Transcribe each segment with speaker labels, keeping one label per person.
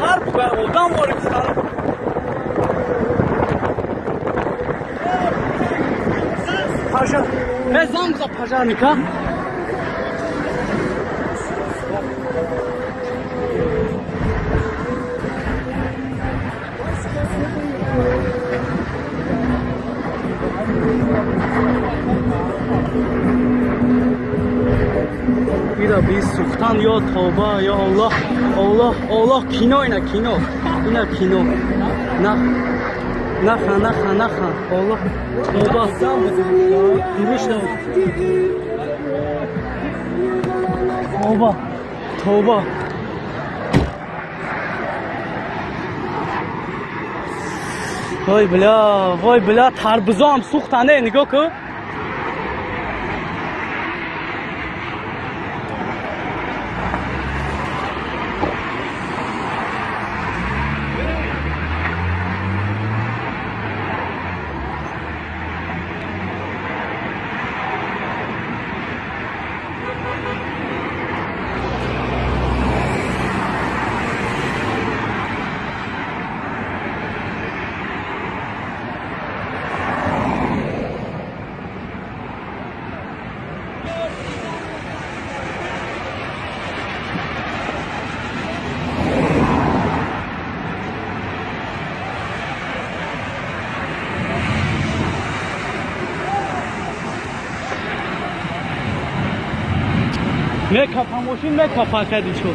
Speaker 1: harp be odam var istal. Paşa. Ne zamza paşanika? اینا بی سوختن یا توبه یا الله الله الله کینو اینا کینو اینا کینو نخ الله توبه دیوشتم توبه وای بلا تربزا هم سوختنه نگاه که میکاپ ماشین میکاپ کردی چو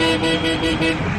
Speaker 2: Beep, beep, beep, beep, beep.